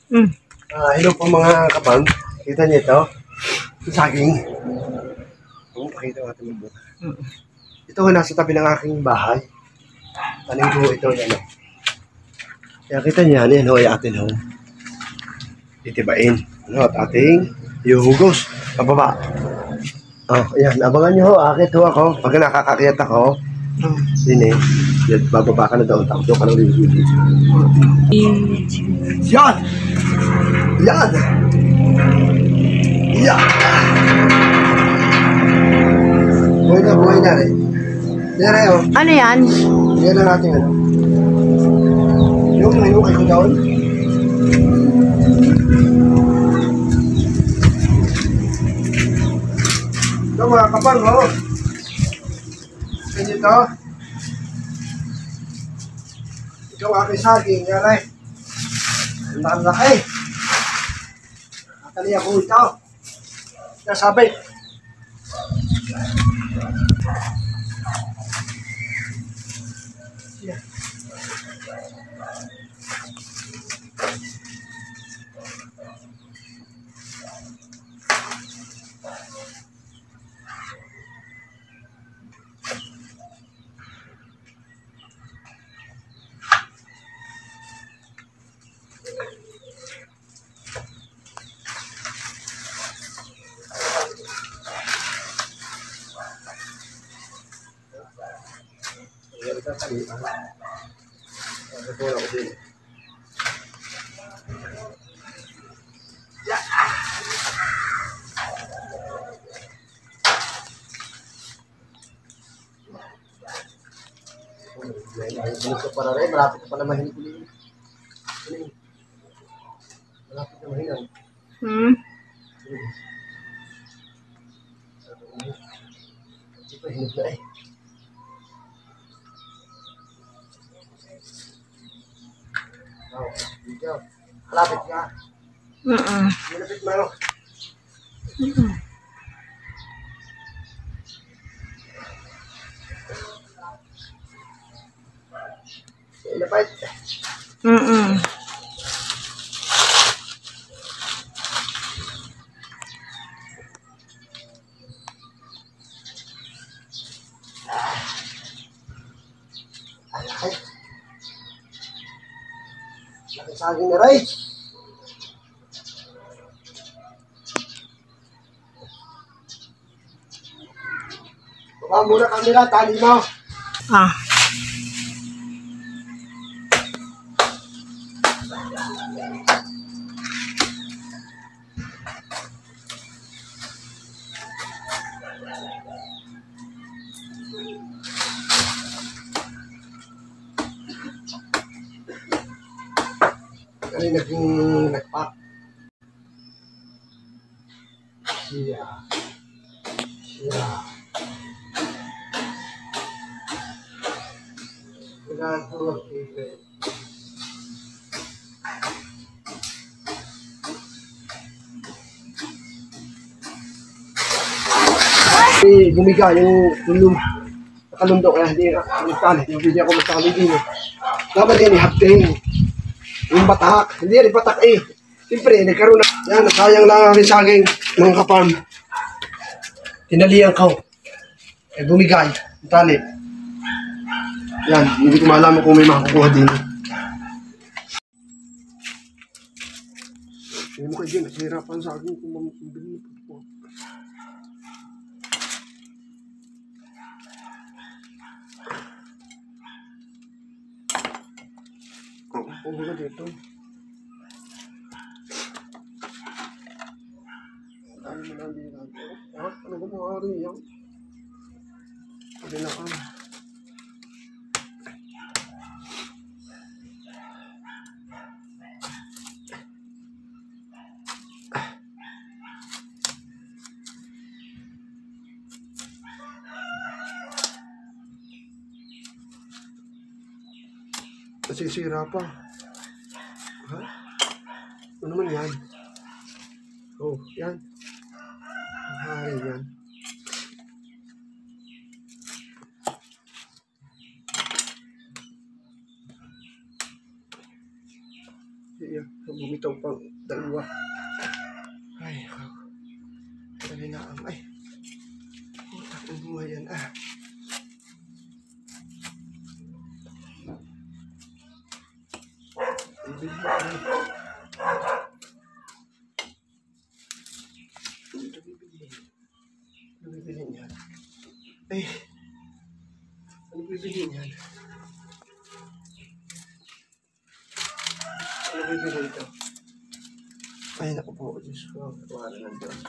Mm. Hello po mga kapam. Kita niyo ito? Yung saging. Pakita natin mabuti. Ito nasa tabi ng aking bahay. Tanim ko ito yan. Kaya kita niyo yan ho ay atin ho. Titibain. At ating ihuhugos. Pababa. Ayan. Abangan niyo ho. Akit ho ako. Pag nakakakiyat ako. Sini. Bababa ka na daw. Takto ka lang rin. Yan! Yan! Yan! Buhay na rin. Yan na yun. Ano yan? Yan na natin ano. Yung hinukay ko doon. Ito mga kapal ho. Ganyan ito. Ikaw aking saging. Yan ay. Ang laki. Nakali ako ito. Nasabay. Yeah. Malapit ka pa na mahinig. Malapit na mahinig. Hindi pa hinig na eh. Malapit ka. Malapit mo. Lapit. Laki saging na rin. Baba muna kamera, tali mo. Kali nagpak. Siya. Nagatuwag dito. Gumiga yung tulong. Nakalundok kaya hindi nagtali. Yung video ko masakali din. Dapat yan ihapting. Yung batak. Hindi yan batak eh. Siyempre, nagkaroon na. Yan, nasayang lang ang saging mga kapam. Tinalihan ko. Bumigay. Yung tali. Yan, hindi ko malaman kung may makakukuha din. Hindi mo kayo din, nasihirapan sa akin kung mamabili po. Kung wala dito. Ano mo lang dito? Ano ko maaari yan? Paginakaan. Nasisira pa. Ha? Ano naman yan? Oh, yan. Hari yan. Yeah. Bumitaw pang dalawa. Ay, dali na ang ay. Putak ng buhay yan ah. Ibig mo ay. Ano bibilin yan? Ay. Ano bibilin yan? Ano bibilin ito? Ay, naku po. Diyos ko. Wala na doon.